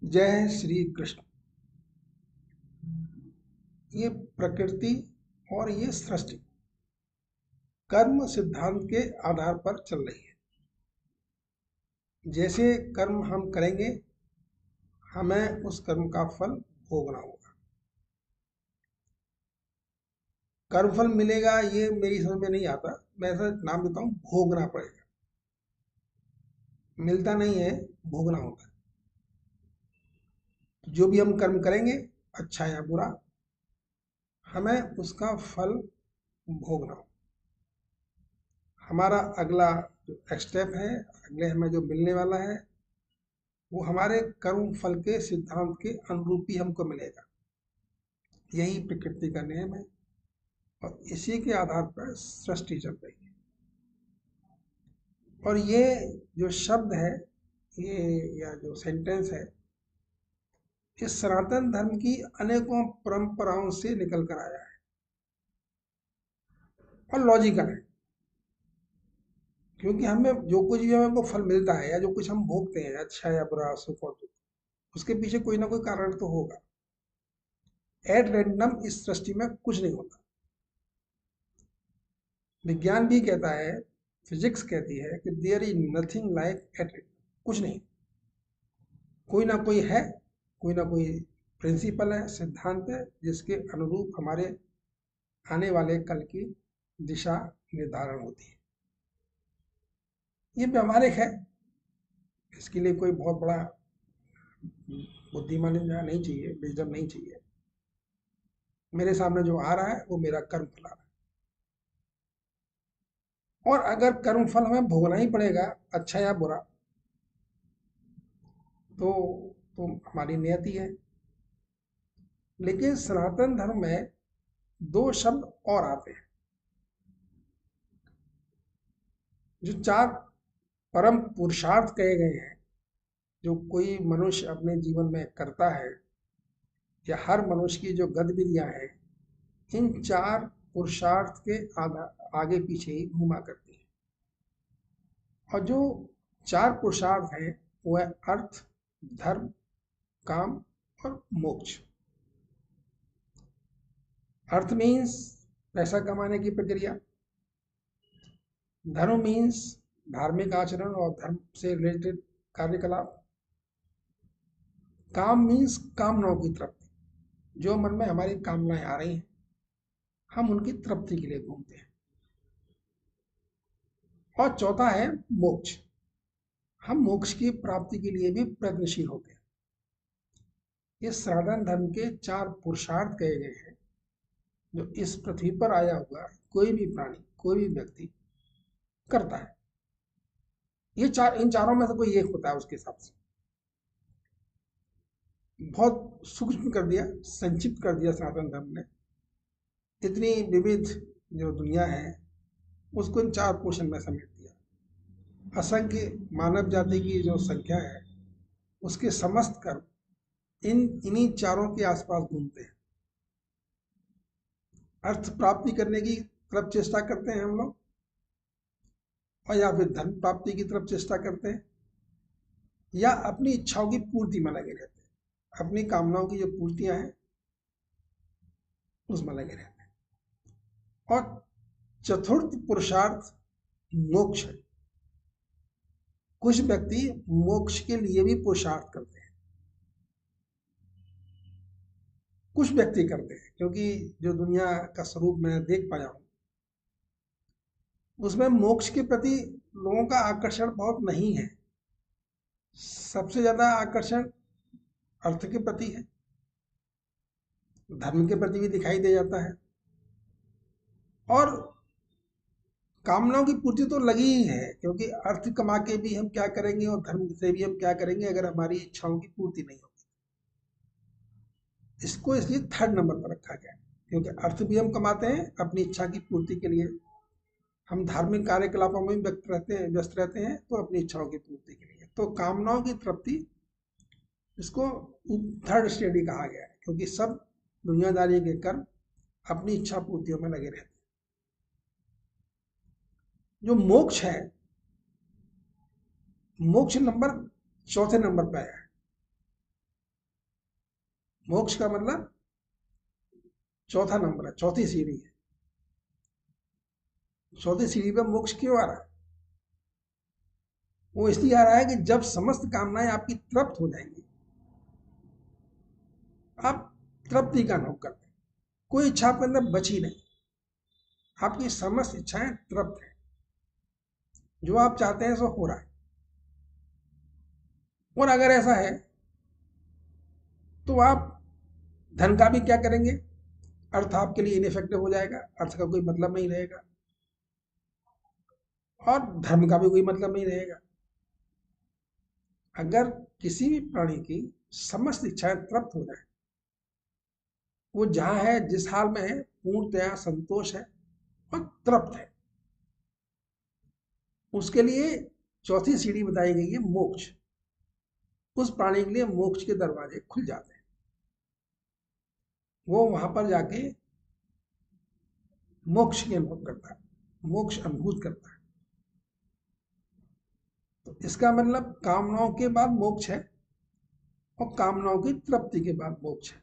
जय श्री कृष्ण। ये प्रकृति और ये सृष्टि कर्म सिद्धांत के आधार पर चल रही है। जैसे कर्म हम करेंगे हमें उस कर्म का फल भोगना होगा। कर्म फल मिलेगा ये मेरी समझ में नहीं आता, मैं ऐसा नाम देता हूँ भोगना पड़ेगा। मिलता नहीं है, भोगना होता है। जो भी हम कर्म करेंगे अच्छा या बुरा हमें उसका फल भोगना होगा। हमारा अगला जो स्टेप है, अगले हमें जो मिलने वाला है वो हमारे कर्म फल के सिद्धांत के अनुरूप ही हमको मिलेगा। यही प्रकृति का नियम है और इसी के आधार पर सृष्टि चल रही है। और ये जो शब्द है, ये या जो सेंटेंस है, इस सनातन धर्म की अनेकों परंपराओं से निकल कर आया है और लॉजिकल है। क्योंकि हमें जो कुछ भी हमको फल मिलता है या जो कुछ हम भोगते हैं, अच्छा या बुरा, सुख और दुख, उसके पीछे कोई ना कोई कारण तो होगा। एट रैंडम इस सृष्टि में कुछ नहीं होता। विज्ञान भी कहता है, फिजिक्स कहती है कि there is nothing like at random. कुछ नहीं, कोई ना कोई है, कोई ना कोई प्रिंसिपल है, सिद्धांत है, जिसके अनुरूप हमारे आने वाले कल की दिशा निर्धारण होती है। ये व्यवहारिक है, इसके लिए कोई बहुत बड़ा बुद्धिमान नहीं चाहिए, विजडम नहीं चाहिए। मेरे सामने जो आ रहा है वो मेरा कर्म फल आ रहा है, और अगर कर्म फल हमें भोगना ही पड़ेगा, अच्छा या बुरा, तो हमारी नियति है। लेकिन सनातन धर्म में दो शब्द और आते हैं। जो चार परम पुरुषार्थ कहे गए हैं, जो कोई मनुष्य अपने जीवन में करता है, या हर मनुष्य की जो गतिविधियां हैं, इन चार पुरुषार्थ के आगे पीछे ही घूमा करती है। और जो चार पुरुषार्थ हैं वो है अर्थ, धर्म, काम और मोक्ष। अर्थ मीन्स पैसा कमाने की प्रक्रिया, धर्म मीन्स धार्मिक आचरण और धर्म से रिलेटेड कार्यकलाप, काम मीन्स कामनाओं की तृप्ति, जो मन में हमारी कामनाएं आ रही हैं हम उनकी तृप्ति के लिए घूमते हैं। और चौथा है मोक्ष, हम मोक्ष की प्राप्ति के लिए भी प्रयत्नशील होते हैं। ये सनातन धर्म के चार पुरुषार्थ कहे गए हैं, जो इस पृथ्वी पर आया हुआ कोई भी प्राणी, कोई भी व्यक्ति करता है। ये चार, इन चारों में से कोई एक होता है उसके हिसाब से। बहुत सूक्ष्म कर दिया, संक्षिप्त कर दिया सनातन धर्म ने। इतनी विविध जो दुनिया है उसको इन चार पोर्शन में समेट दिया। असंख्य मानव जाति की जो संख्या है उसके समस्त कर्म इन्हीं चारों के आसपास घूमते हैं। अर्थ प्राप्ति करने की तरफ चेष्टा करते हैं हम लोग, और या फिर धन प्राप्ति की तरफ चेष्टा करते हैं, या अपनी इच्छाओं की पूर्ति में लगे रहते हैं। अपनी कामनाओं की जो पूर्तियां हैं उसमें लगे रहते हैं। और चतुर्थ पुरुषार्थ मोक्ष है। कुछ व्यक्ति मोक्ष के लिए भी पुरुषार्थ करते हैं, कुछ व्यक्ति करते हैं, क्योंकि जो दुनिया का स्वरूप मैं देख पाया हूं उसमें मोक्ष के प्रति लोगों का आकर्षण बहुत नहीं है। सबसे ज्यादा आकर्षण अर्थ के प्रति है, धर्म के प्रति भी दिखाई दे जाता है, और कामनाओं की पूर्ति तो लगी ही है, क्योंकि अर्थ कमा के भी हम क्या करेंगे और धर्म से भी हम क्या करेंगे अगर हमारी इच्छाओं की पूर्ति नहीं होगी। इसको इसलिए थर्ड नंबर पर रखा गया, क्योंकि अर्थ भी हम कमाते हैं अपनी इच्छा की पूर्ति के लिए, हम धार्मिक कार्यकलापों में भी व्यस्त रहते हैं तो अपनी इच्छाओं की पूर्ति के लिए। तो कामनाओं की तृप्ति, इसको थर्ड स्टेडी कहा गया है, क्योंकि सब दुनियादारी के कर्म अपनी इच्छा पूर्तियों में लगे रहते हैं। जो मोक्ष है, मोक्ष नंबर चौथे नंबर पर है। मोक्ष का मतलब चौथा नंबर है, चौथी सीढ़ी है। चौथी सीढ़ी पर मोक्ष क्यों आ रहा है? वो इसलिए आ रहा है कि जब समस्त कामनाएं आपकी तृप्त हो जाएंगी, आप तृप्ति का अनुभव करते हैं, कोई इच्छा आपके अंदर बची नहीं, आपकी समस्त इच्छाएं तृप्त हैं, जो आप चाहते हैं सो हो रहा है। और अगर ऐसा है तो आप धन का भी क्या करेंगे? अर्थ आपके लिए इनइफेक्टिव हो जाएगा, अर्थ का कोई मतलब नहीं रहेगा, और धर्म का भी कोई मतलब नहीं रहेगा। अगर किसी भी प्राणी की समस्त इच्छाएं तृप्त हो जाए, वो जहां है, जिस हाल में है, पूर्णतया संतोष है और तृप्त है, उसके लिए चौथी सीढ़ी बताई गई है मोक्ष। उस प्राणी के लिए मोक्ष के दरवाजे खुल जाते हैं, वो वहां पर जाके मोक्ष की अनुभव करता है, मोक्ष अनुभूत करता है। तो इसका मतलब कामनाओं के बाद मोक्ष है, और कामनाओं की तृप्ति के बाद मोक्ष है।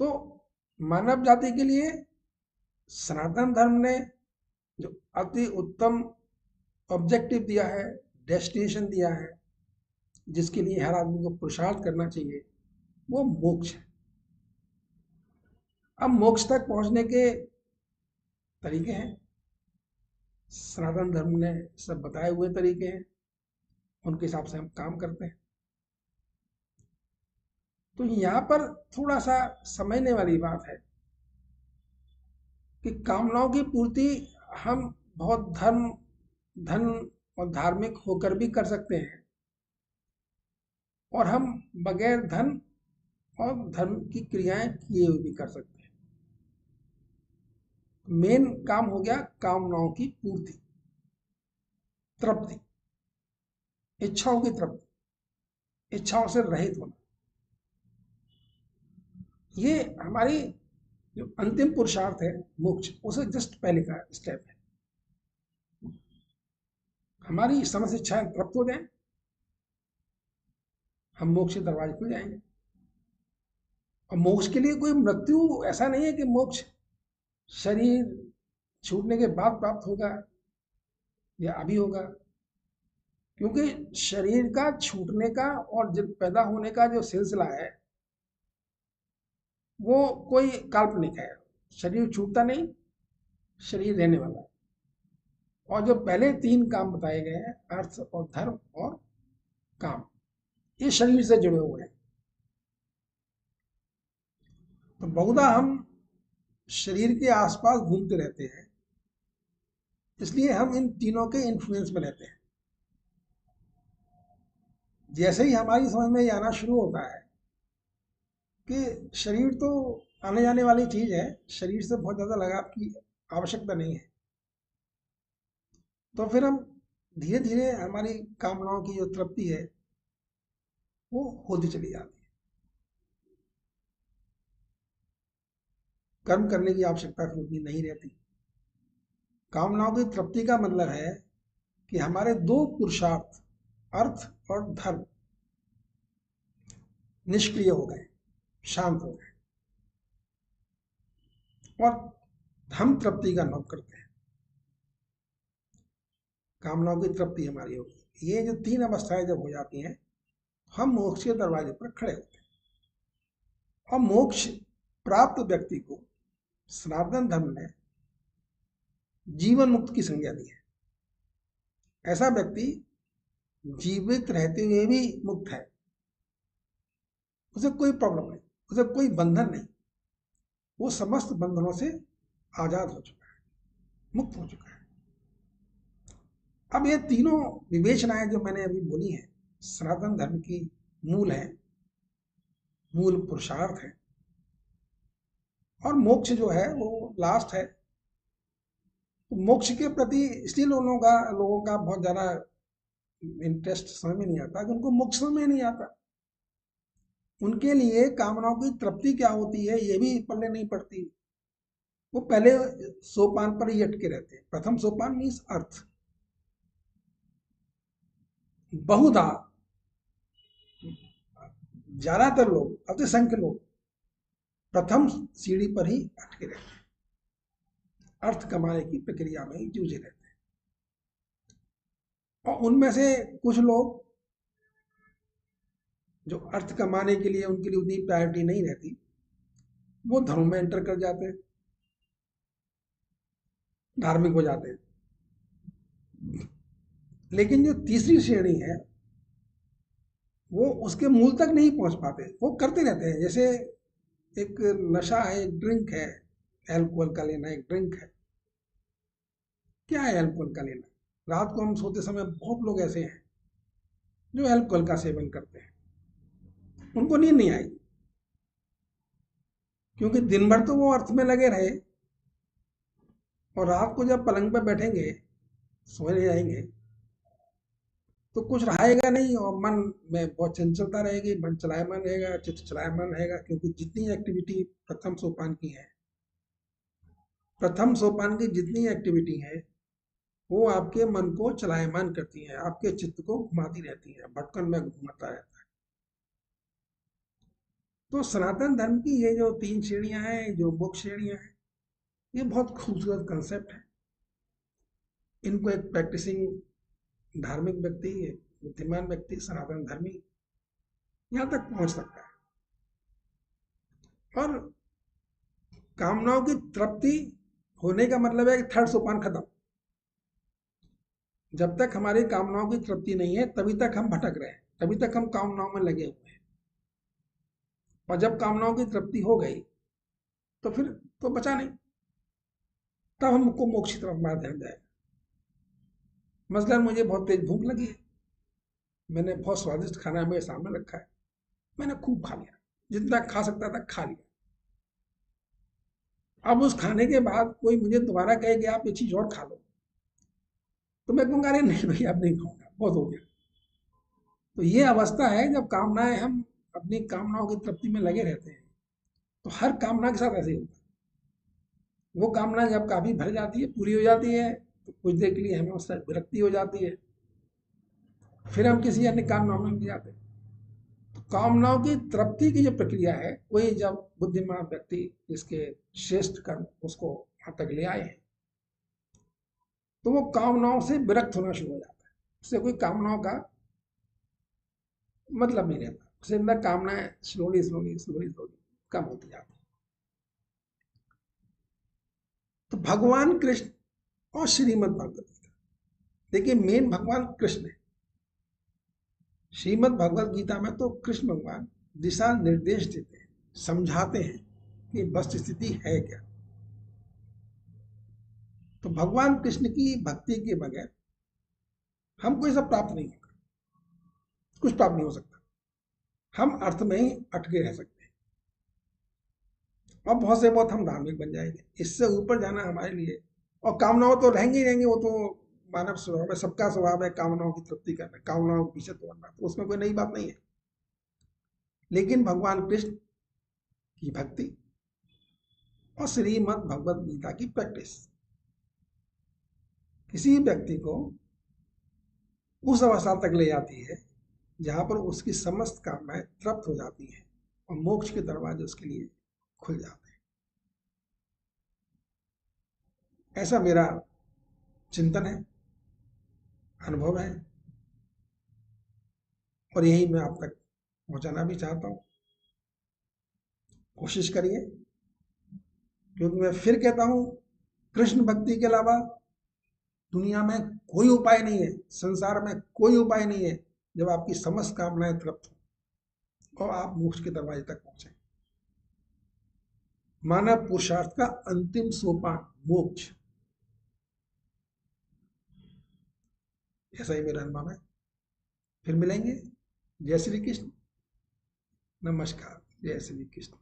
तो मानव जाति के लिए सनातन धर्म ने जो अति उत्तम ऑब्जेक्टिव दिया है, डेस्टिनेशन दिया है, जिसके लिए हर आदमी को पुरुषार्थ करना चाहिए, वो मोक्ष है। अब मोक्ष तक पहुंचने के तरीके हैं, सनातन धर्म ने सब बताए हुए तरीके हैं, उनके हिसाब से हम काम करते हैं। तो यहां पर थोड़ा सा समझने वाली बात है कि कामनाओं की पूर्ति हम बहुत धन और धार्मिक होकर भी कर सकते हैं, और हम बगैर धन और धर्म की क्रियाएं किए हुए भी कर सकते हैं। मेन काम हो गया कामनाओं की पूर्ति, तृप्ति, इच्छाओं की तृप्ति, इच्छाओं से रहित होना। ये हमारी जो अंतिम पुरुषार्थ है मोक्ष, उसे जस्ट पहले का स्टेप है। हमारी समस्त इच्छाएं तृप्त हो जाए, हम मोक्ष के दरवाजे खुल जाएंगे। और मोक्ष के लिए कोई मृत्यु ऐसा नहीं है कि मोक्ष शरीर छूटने के बाद प्राप्त होगा या अभी होगा, क्योंकि शरीर का छूटने का और जब पैदा होने का जो सिलसिला है, वो कोई काल्पनिक है। शरीर छूटता नहीं, शरीर रहने वाला है। और जो पहले तीन काम बताए गए हैं, अर्थ और धर्म और काम, ये शरीर से जुड़े हुए हैं। तो बहुधा हम शरीर के आसपास घूमते रहते हैं, इसलिए हम इन तीनों के इन्फ्लुएंस में रहते हैं। जैसे ही हमारी समझ में ये आना शुरू होता है कि शरीर तो आने जाने वाली चीज है, शरीर से बहुत ज्यादा लगाव की आवश्यकता नहीं है, तो फिर हम धीरे धीरे हमारी कामनाओं की जो तृप्ति है वो होती चली जाती है। कर्म करने की आवश्यकता फिर उतनी नहीं रहती। कामनाओं की तृप्ति का मतलब है कि हमारे दो पुरुषार्थ, अर्थ और धर्म, निष्क्रिय हो गए, शांत हो गए, और हम तृप्ति का अनुभव करते हैं। कामनाओं की तृप्ति हमारी होगी। ये जो तीन अवस्थाएं जब हो जाती हैं, हम मोक्ष के दरवाजे पर खड़े होते हैं। और मोक्ष प्राप्त व्यक्ति को सनातन धर्म ने जीवन मुक्त की संज्ञा दी है। ऐसा व्यक्ति जीवित रहते हुए भी मुक्त है, उसे कोई प्रॉब्लम नहीं, उसे कोई बंधन नहीं, वो समस्त बंधनों से आजाद हो चुका है, मुक्त हो चुका है। अब ये तीनों विवेचनाएं जो मैंने अभी बोली हैं, सनातन धर्म की मूल है, मूल पुरुषार्थ है, और मोक्ष जो है वो लास्ट है। तो मोक्ष के प्रति इसलिए लोगों का बहुत ज्यादा इंटरेस्ट समझ में नहीं आता कि उनको मोक्ष में नहीं आता। उनके लिए कामनाओं की तृप्ति क्या होती है ये भी पल्ले नहीं पड़ती। वो पहले सोपान पर ही अटके रहते हैं। प्रथम सोपान मीन्स अर्थ। बहुधा ज्यादातर लोग, अतिसंख्य लोग प्रथम सीढ़ी पर ही अटके रहते हैं, अर्थ कमाने की प्रक्रिया में ही जूझे रहते हैं। और उनमें से कुछ लोग जो अर्थ कमाने के लिए उनके लिए उतनी प्रायोरिटी नहीं रहती, वो धर्म में एंटर कर जाते हैं, धार्मिक हो जाते हैं। लेकिन जो तीसरी श्रेणी है, वो उसके मूल तक नहीं पहुंच पाते, वो करते रहते हैं। जैसे एक नशा है, एक ड्रिंक है, एल्कोहल का लेना एक ड्रिंक है। क्या है एल्कोहल का लेना? रात को हम सोते समय बहुत लोग ऐसे हैं जो एल्कोहल का सेवन करते हैं, उनको नींद नहीं आएगी, क्योंकि दिन भर तो वो अर्थ में लगे रहे, और रात को जब पलंग पर बैठेंगे, सोने जाएंगे, तो कुछ रहेगा नहीं, और मन में बहुत चंचलता रहेगी, मन चलायमान रहेगा, चित्त चलायमान रहेगा। क्योंकि जितनी एक्टिविटी प्रथम सोपान की है, प्रथम सोपान की जितनी एक्टिविटी है, वो आपके मन को चलायमान करती है, आपके चित्त को घुमाती रहती है, भटकन में घुमाता रहता है। तो सनातन धर्म की ये जो 3 श्रेणियां हैं, जो मुख्य श्रेणियां हैं, ये बहुत खूबसूरत कंसेप्ट है। इनको एक प्रैक्टिसिंग धार्मिक व्यक्ति, एक बुद्धिमान व्यक्ति, सनातन धर्मी यहाँ तक पहुंच सकता है। और कामनाओं की तृप्ति होने का मतलब है कि थर्ड सोपान खत्म। जब तक हमारी कामनाओं की तृप्ति नहीं है, तभी तक हम भटक रहे हैं, तभी तक हम कामनाओं में लगे हुए हैं। और जब कामनाओं की तृप्ति हो गई, तो फिर तो बचा नहीं, तब हमको मोक्ष की तरफ हमारा ध्यान जाएगा। मसलन मुझे बहुत तेज भूख लगी है, मैंने बहुत स्वादिष्ट खाना मेरे सामने रखा है, मैंने खूब खा लिया, जितना खा सकता था खा लिया। अब उस खाने के बाद कोई मुझे दोबारा कहे कि आप ये चीज और खा लो, तो मैं कहूँगा अरे नहीं भैया, अब नहीं खाऊंगा, बहुत हो गया। तो ये अवस्था है जब कामनाएं, हम अपनी कामनाओं की तृप्ति में लगे रहते हैं। तो हर कामना के साथ ऐसे ही होता है। वो कामना जब काफी भर जाती है, पूरी हो जाती है, तो कुछ देर के लिए हमें उससे विरक्ति हो जाती है, फिर हम किसी अन्य कामनाओं में लग जाते हैं। तो कामनाओं की तृप्ति की जो प्रक्रिया है, वही जब बुद्धिमान व्यक्ति इसके श्रेष्ठ कर्म उसको वहां तक ले आए हैं, तो वो कामनाओं से विरक्त होना शुरू हो जाता है। उससे कोई कामनाओं का मतलब नहीं रहता, उससे अंदर कामनाएं स्लोली स्लोली स्लोली स्लोली कम होती जाती है। तो भगवान कृष्ण और श्रीमद् भगवत गीता, देखिए मेन भगवान कृष्ण है। श्रीमद् भगवत गीता में तो कृष्ण भगवान दिशा निर्देश देते हैं, समझाते हैं कि वस्तु स्थिति है क्या। तो भगवान कृष्ण की भक्ति के बगैर हमको ये सब प्राप्त नहीं होगा, कुछ प्राप्त नहीं हो सकता। हम अर्थ में ही अटके रह सकते हैं, और बहुत से बहुत हम धार्मिक बन जाएंगे। इससे ऊपर जाना हमारे लिए, और कामनाओं तो रहेंगे ही रहेंगे, वो तो मानव स्वभाव है, सबका स्वभाव है कामनाओं की तृप्ति करना, कामनाओं के पीछे दौड़ना, तो उसमें कोई नई बात नहीं है। लेकिन भगवान कृष्ण की भक्ति और श्रीमद् भगवत गीता की प्रैक्टिस किसी व्यक्ति को उस अवस्था तक ले जाती है जहां पर उसकी समस्त कामनाएं तृप्त हो जाती हैं, और मोक्ष के दरवाजे उसके लिए खुल जाते हैं। ऐसा मेरा चिंतन है, अनुभव है, और यही मैं आप तक पहुंचाना भी चाहता हूं। कोशिश करिए, क्योंकि मैं फिर कहता हूं, कृष्ण भक्ति के अलावा दुनिया में कोई उपाय नहीं है, संसार में कोई उपाय नहीं है जब आपकी समस्त कामनाएं तृप्त हो और आप मोक्ष के दरवाजे तक पहुंचे। मानव पुरुषार्थ का अंतिम सोपान मोक्ष, ऐसा ही मेरा अनुभव है। फिर मिलेंगे। जय श्री कृष्ण। नमस्कार। जय श्री कृष्ण।